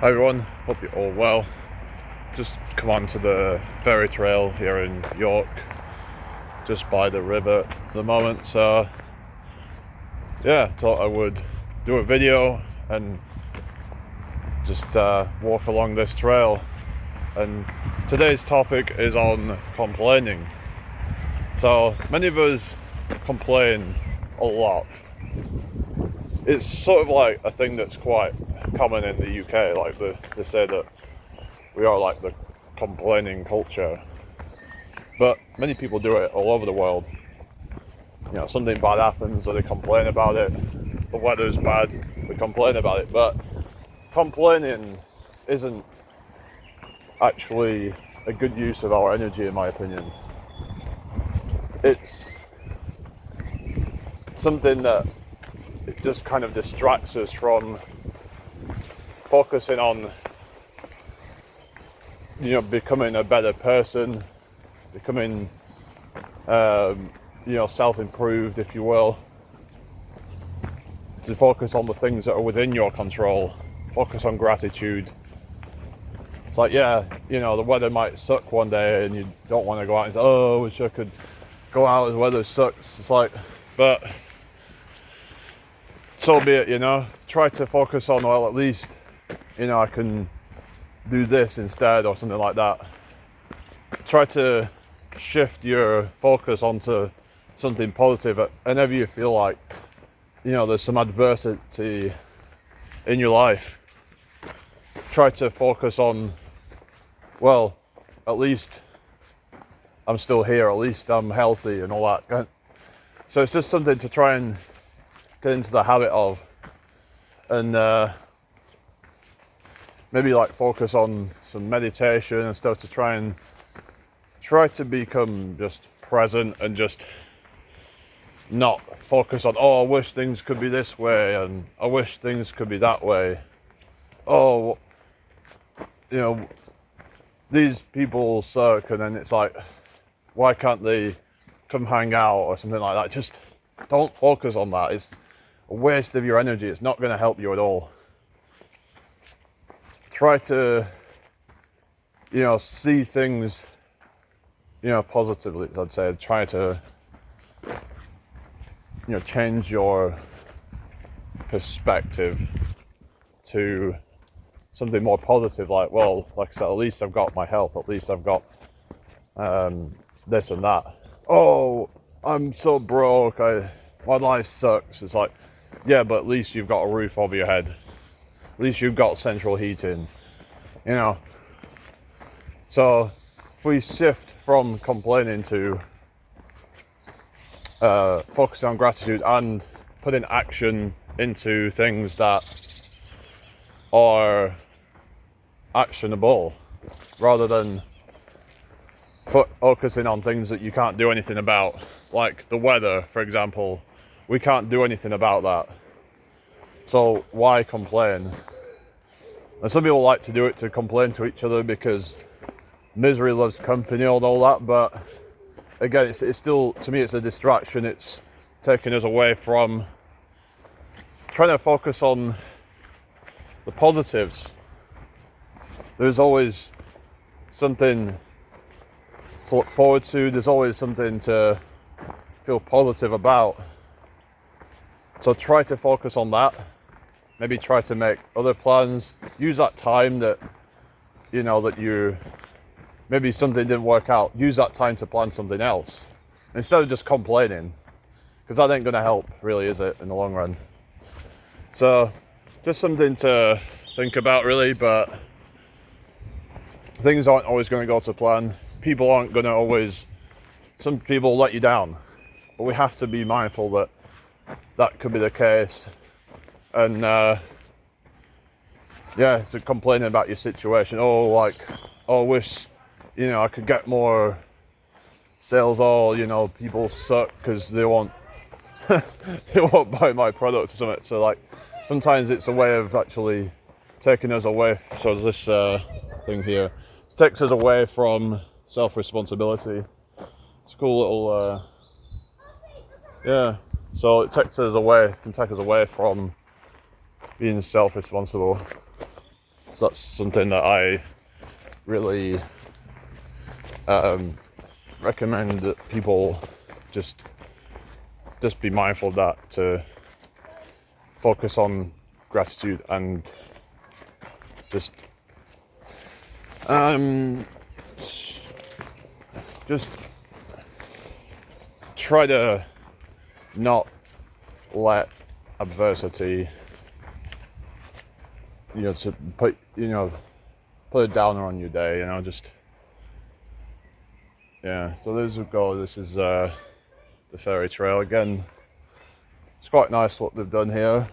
Hi everyone, hope you're all well. Just come on to the ferry trail here in York, just by the river at the moment. So yeah, thought I would do a video and just walk along this trail. And today's topic is on complaining. So many of us complain a lot. It's sort of like a thing that's quite common in the UK. Like they say that we are like the complaining culture, but many people do it all over the world. You know, something bad happens, so they complain about it. The weather's bad, we complain about it. But complaining isn't actually a good use of our energy, in my opinion. It's something that it just kind of distracts us from focusing on, you know, becoming a better person, becoming, self-improved, if you will. To focus on the things that are within your control. Focus on gratitude. It's like, yeah, you know, the weather might suck one day and you don't want to go out and say, oh, I wish I could go out, the weather sucks. It's like, but so be it, you know. Try to focus on, well, at least, you know, I can do this instead or something like that. Try to shift your focus onto something positive whenever you feel like, you know, there's some adversity in your life. Try to focus on, well, at least I'm still here, at least I'm healthy and all that. So it's just something to try and get into the habit of, and maybe like focus on some meditation and stuff to try to become just present and just not focus on, oh, I wish things could be this way and I wish things could be that way. Oh, you know, these people suck, and then it's like, why can't they come hang out or something like that? Just don't focus on that. It's a waste of your energy. It's not going to help you at all. Try to, you know, see things, you know, positively, I'd say. Try to, you know, change your perspective to something more positive, like, well, like I said, at least I've got my health, at least I've got this and that. Oh, I'm so broke, my life sucks. It's like, yeah, but at least you've got a roof over your head, at least you've got central heating, you know. So if we shift from complaining to focusing on gratitude and putting action into things that are actionable, rather than focusing on things that you can't do anything about, like the weather, for example. We can't do anything about that, so why complain? And some people like to do it to complain to each other because misery loves company and all that, but again, it's still, to me, it's a distraction. It's taking us away from trying to focus on the positives. There's always something to look forward to. There's always something to feel positive about. So try to focus on that. Maybe try to make other plans. Use that time that, you know, that you, maybe something didn't work out. Use that time to plan something else instead of just complaining, because that ain't going to help, really, is it, in the long run? So just something to think about, really. But things aren't always going to go to plan. People aren't going to always, some people let you down, but we have to be mindful that that could be the case. And so complaining about your situation, oh, like, oh, I wish, you know, I could get more sales, or, you know, people suck because they won't they won't buy my product or something. So like, sometimes it's a way of actually taking us away. So this thing here, it takes us away from self-responsibility. It's a cool little so it takes us away, can take us away from being self-responsible. So that's something that I really recommend that people just be mindful of that, to focus on gratitude and just try to not let adversity, to put a downer on your day, so there we go. This is the ferry trail again. It's quite nice what they've done here.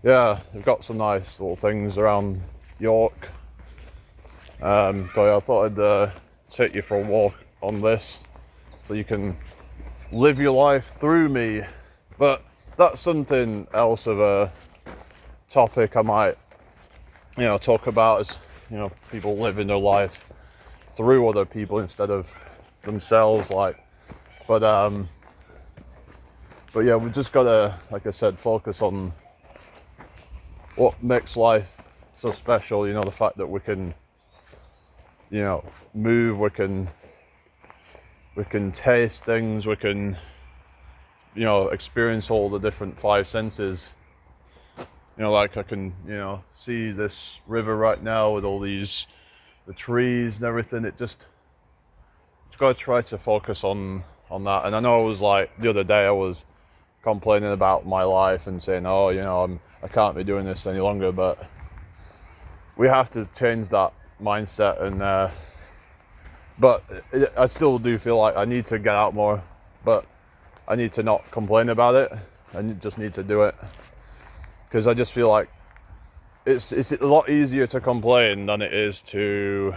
Yeah, they've got some nice little things around York. So I thought I'd take you for a walk on this, so you can live your life through me. But that's something else of a topic I might, talk about, is, people living their life through other people instead of themselves. But yeah, we just gotta, like I said, focus on what makes life so special. The fact that we can, move, we can taste things, we can, experience all the different five senses. Like I can, see this river right now with all the trees and everything. Just gotta try to focus on that. And I know, it was like the other day I was complaining about my life and saying, I can't be doing this any longer, but we have to change that mindset. And but I still do feel like I need to get out more, but I need to not complain about it. I just need to do it, because I just feel like it's a lot easier to complain than it is to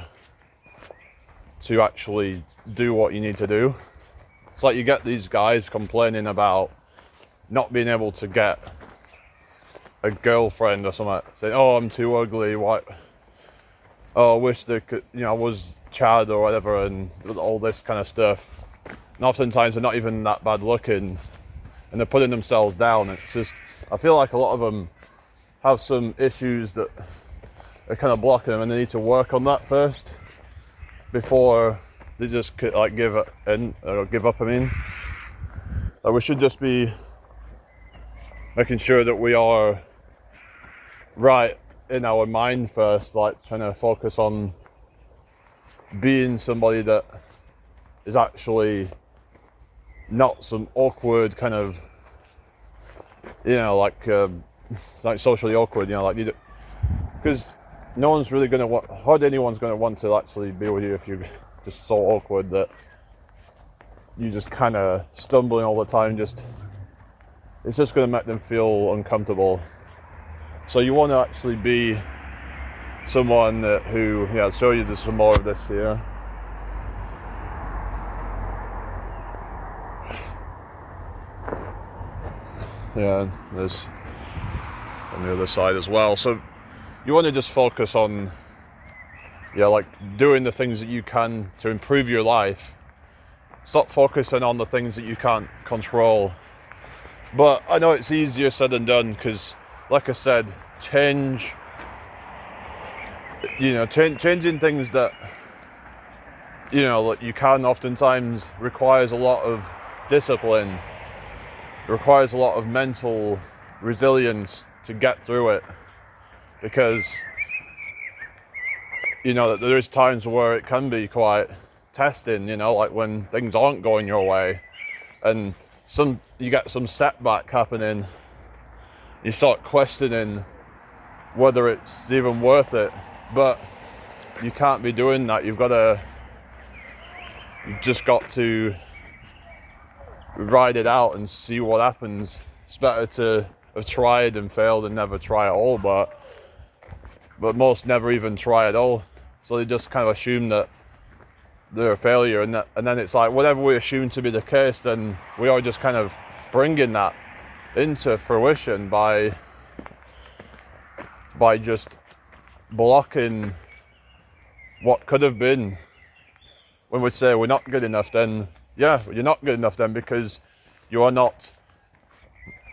actually do what you need to do. It's like you get these guys complaining about not being able to get a girlfriend or something, saying, I'm too ugly, why, I wish they could, I was Chad or whatever, and all this kind of stuff. And oftentimes they're not even that bad looking, and they're putting themselves down. It's just, I feel like a lot of them have some issues that are kind of blocking them, and they need to work on that first before they just give up. We should just be making sure that we are right in our mind first, trying to focus on being somebody that is actually not some awkward kind of, socially awkward, because no one's really going to hardly anyone's going to want to actually be with you if you're just so awkward that you just kind of stumbling all the time. It's just going to make them feel uncomfortable. So you want to actually be someone who, I'll show you some more of this here. Yeah, there's on the other side as well. So you want to just focus on, doing the things that you can to improve your life. Stop focusing on the things that you can't control. But I know it's easier said than done, because, like I said, changing things that, you can oftentimes requires a lot of discipline, requires a lot of mental resilience to get through it, because, there is times where it can be quite testing, when things aren't going your way, and you get some setback happening, you start questioning whether it's even worth it. But you can't be doing that. You've just got to ride it out and see what happens. It's better to have tried and failed than never try at all, but most never even try at all. So they just kind of assume that they're a failure, and then it's like, whatever we assume to be the case, then we are just kind of bringing that into fruition by just blocking what could have been. When we say we're not good enough, then you're not good enough then, because you are not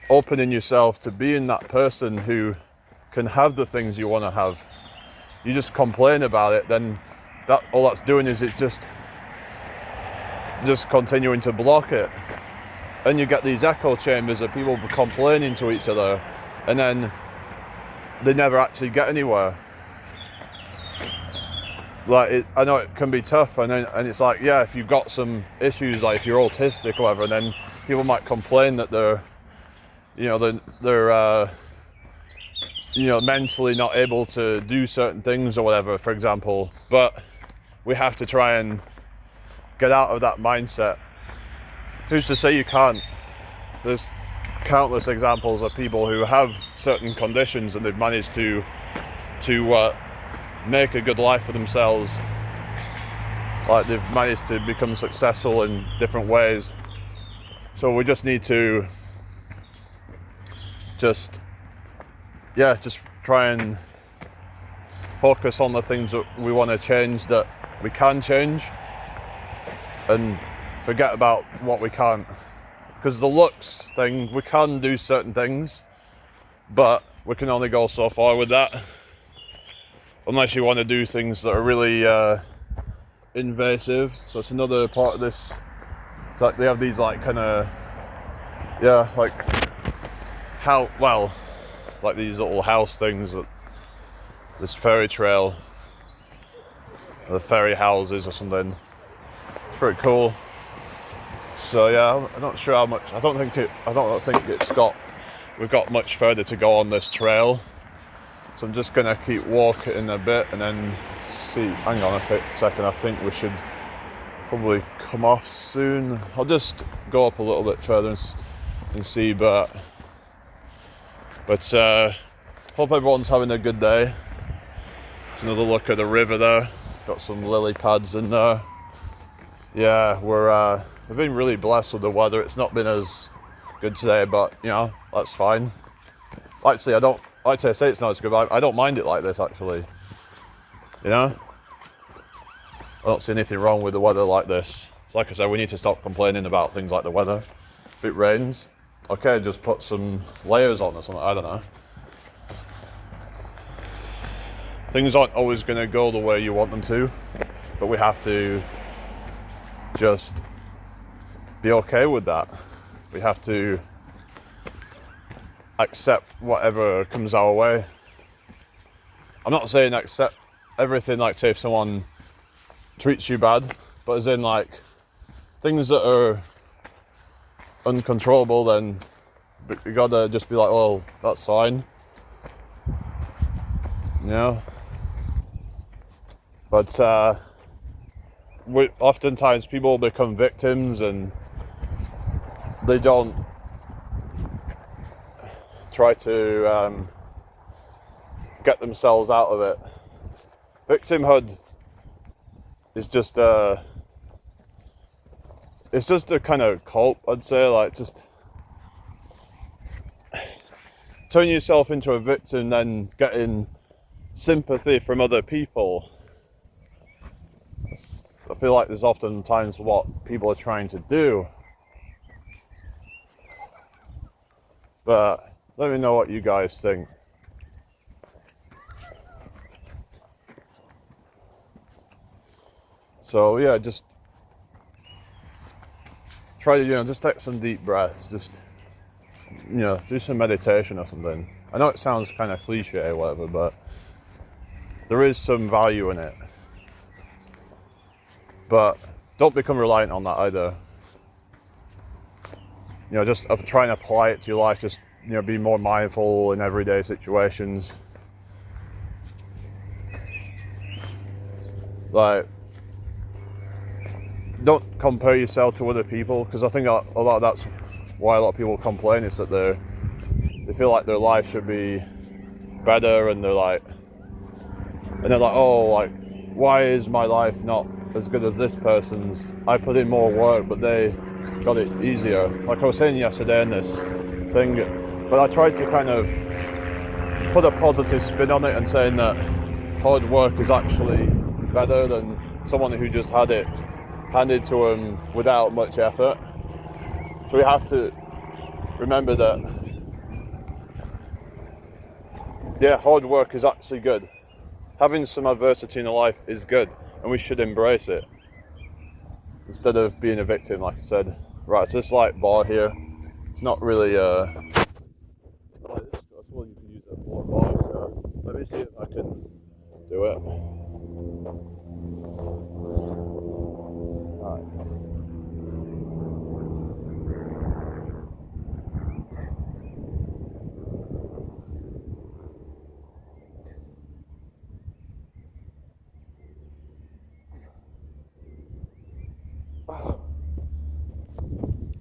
opening yourself to being that person who can have the things you want to have. you just complain about it, then that all that's doing is it's just continuing to block it. And you get these echo chambers of people complaining to each other, and then they never actually get anywhere. Like, I know it can be tough, and it's like, yeah, if you've got some issues, like if you're autistic or whatever, then people might complain that they're mentally not able to do certain things or whatever, for example. But we have to try and get out of that mindset. Who's to say you can't? There's countless examples of people who have certain conditions and they've managed to make a good life for themselves. Like, they've managed to become successful in different ways. So we just need to just try and focus on the things that we want to change, that we can change, and forget about what we can't. Because the looks thing, we can do certain things, but we can only go so far with that. Unless you want to do things that are really invasive. So it's another part of this. It's like they have these like kind of, like these little house things, that this fairy trail, or the fairy houses or something. It's pretty cool. So yeah, I'm not sure how much. I don't think we've got much further to go on this trail. So I'm just gonna keep walking a bit and then see. Hang on a second. I think we should probably come off soon. I'll just go up a little bit further and see. But hope everyone's having a good day. Another look at the river there. Got some lily pads in there. Yeah, we've been really blessed with the weather. It's not been as good today, but that's fine. Actually, I say it's not as good, but I don't mind it like this, actually. I don't see anything wrong with the weather like this. So like I said, we need to stop complaining about things like the weather. If it rains, okay, just put some layers on or something, I don't know. Things aren't always going to go the way you want them to, but we have to just be okay with that. We have to accept whatever comes our way. I'm not saying accept everything, like say if someone treats you bad, but as in like things that are uncontrollable, then you gotta just be like, well, that's fine. But oftentimes people become victims and they don't try to get themselves out of it. Victimhood is just it's just a kind of cope, I'd say, like just turning yourself into a victim, then getting sympathy from other people. I feel like there's often times what people are trying to do. But let me know what you guys think. So yeah, just try to, just take some deep breaths, just, do some meditation or something. I know it sounds kind of cliche or whatever, but there is some value in it. But don't become reliant on that either. Just try and apply it to your life. Just, be more mindful in everyday situations. Like, don't compare yourself to other people, because I think a lot of that's why a lot of people complain, is that they feel like their life should be better, and they're like, oh, like, why is my life not as good as this person's? I put in more work, but they got it easier. Like I was saying yesterday in this thing, but I tried to kind of put a positive spin on it and saying that hard work is actually better than someone who just had it handed to them without much effort. So we have to remember that, hard work is actually good. having some adversity in life is good, and we should embrace it instead of being a victim, like I said. Right, so this light bar here, it's not really I suppose you can use that for bar, so let me see if I can do it.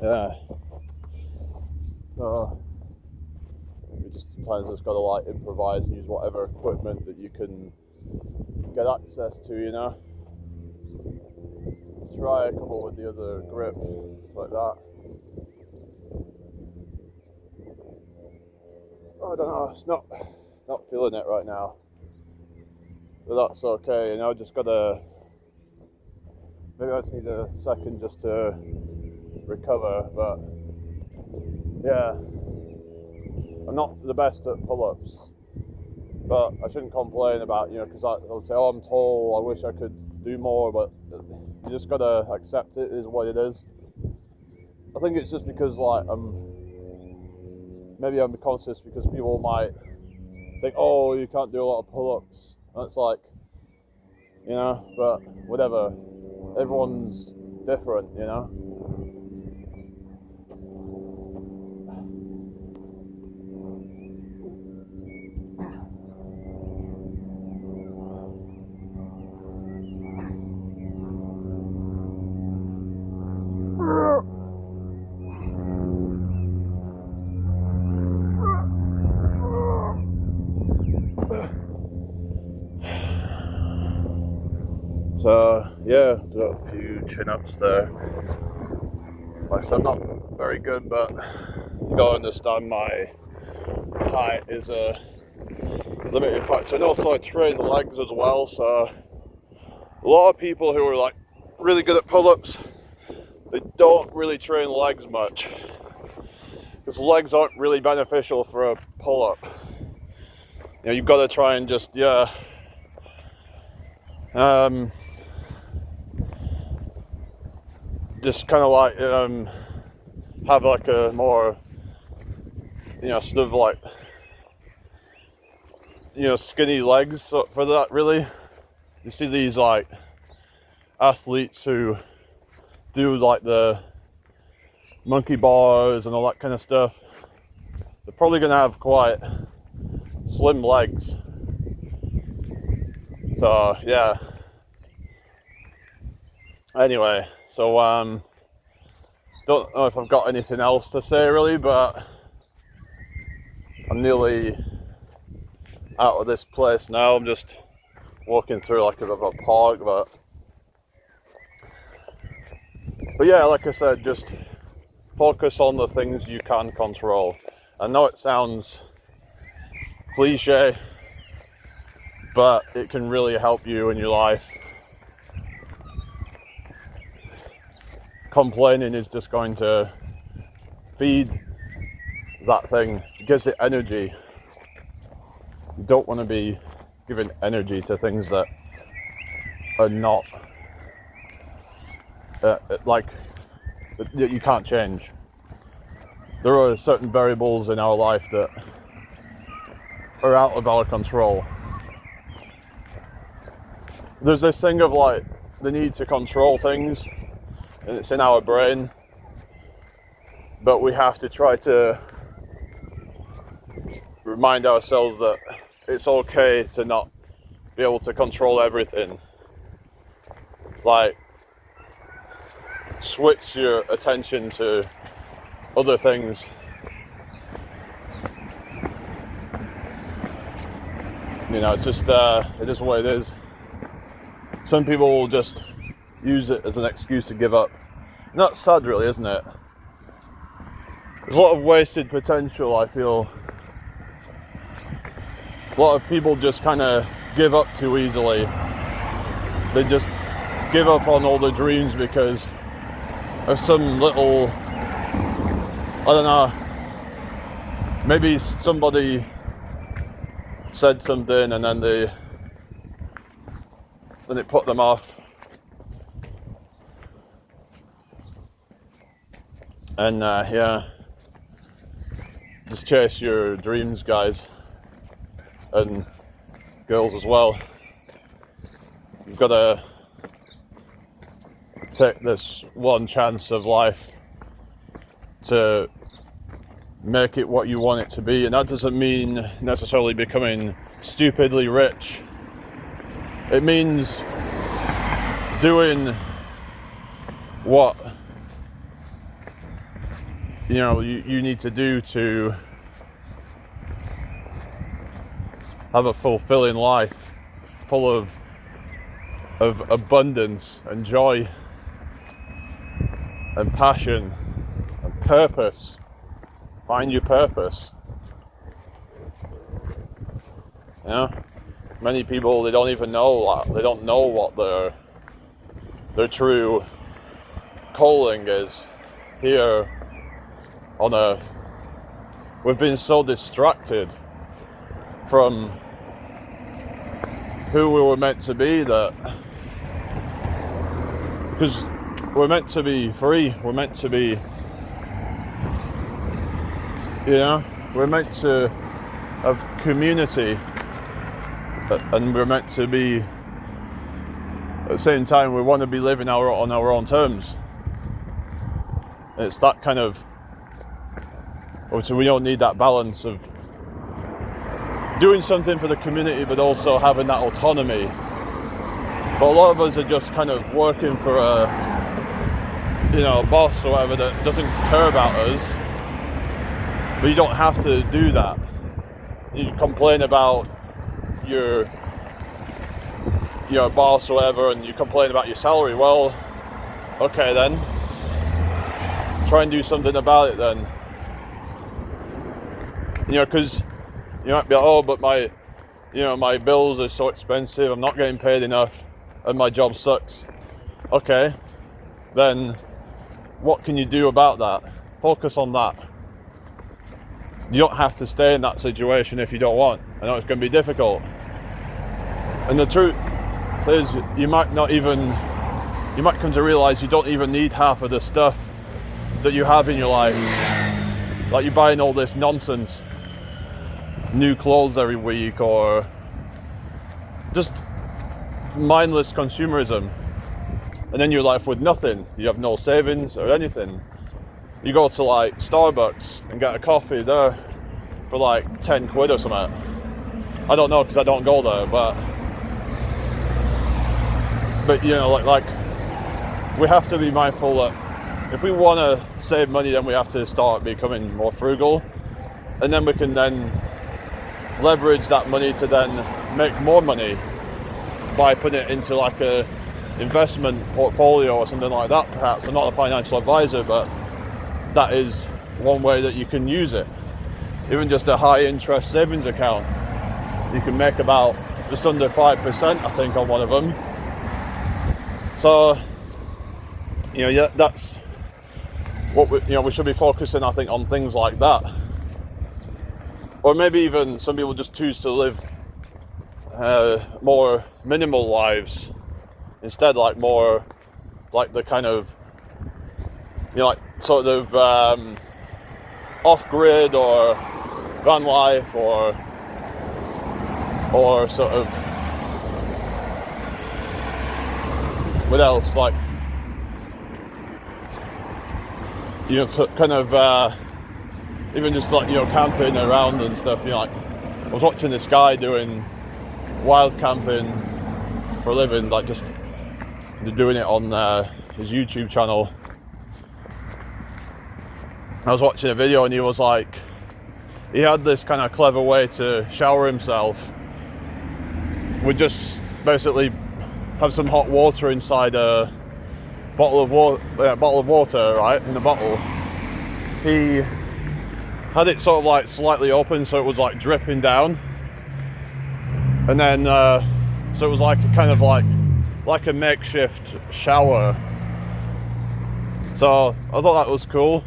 Yeah. So you just sometimes just gotta like improvise and use whatever equipment that you can get access to, you know. Try a couple with the other grip like that. I don't know, it's not feeling it right now. But that's okay, you know, just gotta, maybe I just need a second just to recover, but yeah, I'm not the best at pull-ups, but I shouldn't complain about, you know, because I would say, oh, I'm tall, I wish I could do more, but you just gotta accept it is what it is. I think it's just because like maybe I'm conscious because people might think, oh, you can't do a lot of pull-ups, and it's like, you know, but whatever, everyone's different, you know. So yeah, got a few chin-ups there. Like, so I'm not very good, but you gotta understand my height is a limiting factor, and also I train legs as well. So a lot of people who are like really good at pull-ups, they don't really train legs much because legs aren't really beneficial for a pull-up. You know, you've got to try and just just kind of like have like a more, you know, sort of like, you know, skinny legs for that. Really, you see these like athletes who do like the monkey bars and all that kind of stuff, they're probably gonna have quite slim legs. So yeah, anyway, so don't know if I've got anything else to say really, but I'm nearly out of this place now. I'm just walking through like a bit of a park, but yeah, like I said, just focus on the things you can control. I know it sounds cliche, but it can really help you in your life. Complaining is just going to feed that thing. It gives it energy. You don't want to be giving energy to things that are not like that you can't change. There are certain variables in our life that are out of our control. There's this thing of like the need to control things, and it's in our brain, but we have to try to remind ourselves that it's okay to not be able to control everything. Like, switch your attention to other things. You know, it's just it is what it is. Some people will just use it as an excuse to give up. And that's sad, really, isn't it? There's a lot of wasted potential, I feel. A lot of people just kind of give up too easily. They just give up on all their dreams because of some little, I don't know, maybe somebody said something and then they and it put them off. And yeah, just chase your dreams, guys, and girls as well. You've got to take this one chance of life to make it what you want it to be, and that doesn't mean necessarily becoming stupidly rich. It means doing what you need to do to have a fulfilling life, full of abundance and joy and passion and purpose. Find your purpose. Many people, they don't even know that. They don't know what their true calling is here on earth. We've been so distracted from who we were meant to be, that because we're meant to be free, we're meant to be, we're meant to have community, and we're meant to be, at the same time, we want to be living on our own terms. It's that kind of, so we don't need that balance of doing something for the community but also having that autonomy. But a lot of us are just kind of working for a boss or whatever that doesn't care about us. But you don't have to do that. You complain about your boss or whatever, and you complain about your salary. Well, okay then, try and do something about it then. Because you might be like, oh, but my bills are so expensive, I'm not getting paid enough, and my job sucks. Okay, then what can you do about that? Focus on that. You don't have to stay in that situation if you don't want. I know it's going to be difficult. And the truth is, you might come to realize you don't even need half of the stuff that you have in your life. Like, you're buying all this nonsense, new clothes every week, or just mindless consumerism, and then you're left with nothing. You have no savings or anything. You go to like Starbucks and get a coffee there for like 10 quid or something. I don't know, because I don't go there, but like we have to be mindful that if we want to save money, then we have to start becoming more frugal, and then we can then leverage that money to then make more money by putting it into like a investment portfolio or something like that. Perhaps I'm not a financial advisor, but that is one way that you can use it. Even just a high interest savings account, you can make about just under 5%, I think, on one of them. So that's what we should be focusing, I think, on things like that. Or maybe even some people just choose to live more minimal lives instead, like more like the kind of like sort of off-grid or van life, or sort of, what else, like kind of even just like camping around and stuff. Like, I was watching this guy doing wild camping for a living, like just doing it on his YouTube channel. I was watching a video and he was like, he had this kind of clever way to shower himself. Would just basically have some hot water inside a bottle of water, right, in a bottle. He had it sort of like slightly open so it was like dripping down, and then so it was like a kind of like a makeshift shower. So I thought that was cool.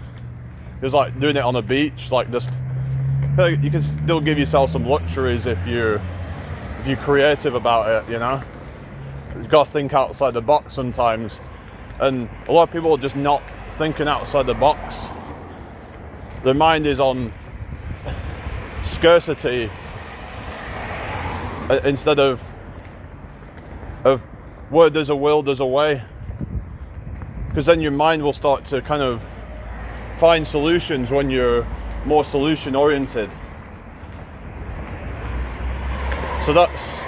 It was like doing it on a beach, like just, you can still give yourself some luxuries if you're creative about it, you've got to think outside the box sometimes. And a lot of people are just not thinking outside the box. Their mind is on scarcity instead of where there's a will, there's a way. Because then your mind will start to kind of find solutions when you're more solution oriented. So that's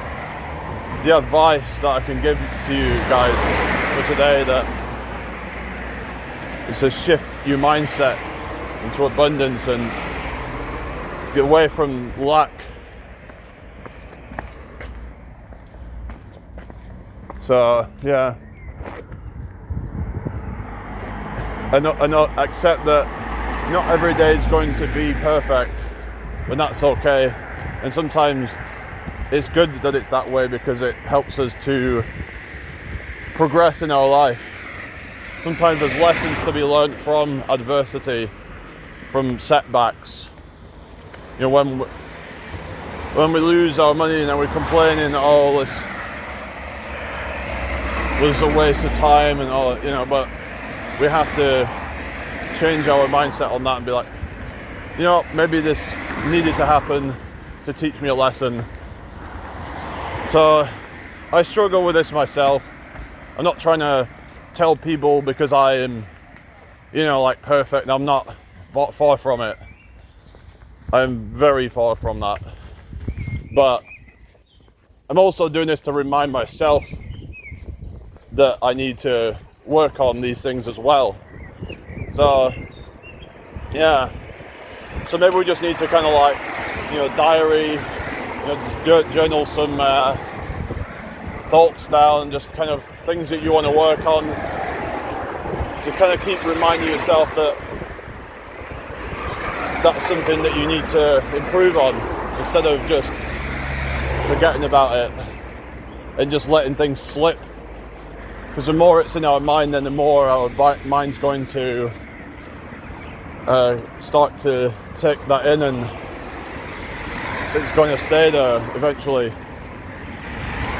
the advice that I can give to you guys for today, that it's to shift your mindset into abundance and get away from lack. So yeah, and accept that not every day is going to be perfect, but that's okay. And sometimes it's good that it's that way because it helps us to progress in our life. Sometimes there's lessons to be learned from adversity, from setbacks. You know, when we lose our money and then we're complaining, oh, this was a waste of time and all, you know, but we have to change our mindset on that and be like, you know, maybe this needed to happen to teach me a lesson. So I struggle with this myself. I'm not trying to tell people because I am, you know, like perfect. I'm not, far from it. I'm very far from that. But I'm also doing this to remind myself that I need to work on these things as well. So yeah, so maybe we just need to kind of like, you know, diary, you know, just journal some thoughts down and just kind of things that you want to work on, to kind of keep reminding yourself that that's something that you need to improve on, instead of just forgetting about it and just letting things slip. Because the more it's in our mind, then the more our mind's going to start to take that in, and it's going to stay there eventually.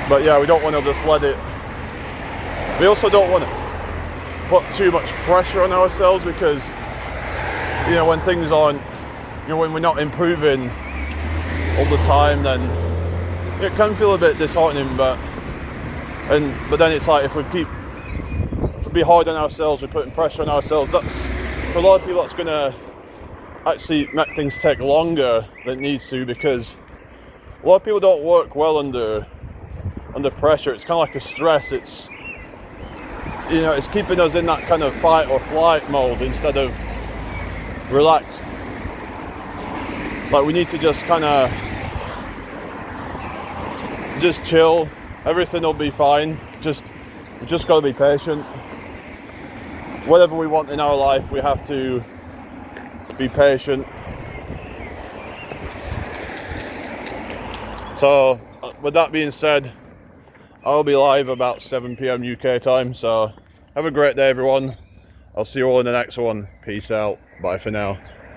But yeah, we don't want to just let it. We also don't want to put too much pressure on ourselves, because, you know, when things aren't, you know, when we're not improving all the time, then it can feel a bit disheartening. But then it's like, if we be hard on ourselves, we're putting pressure on ourselves. That's, for a lot of people, that's going to actually make things take longer than it needs to, because a lot of people don't work well under pressure. It's kind of like a stress. It's, you know, it's keeping us in that kind of fight or flight mode instead of relaxed. Like, we need to just kind of just chill. Everything will be fine. We just got to be patient. Whatever we want in our life, we have to be patient. So, with that being said, I'll be live about 7 p.m. UK time. So, have a great day, everyone. I'll see you all in the next one. Peace out. Bye for now.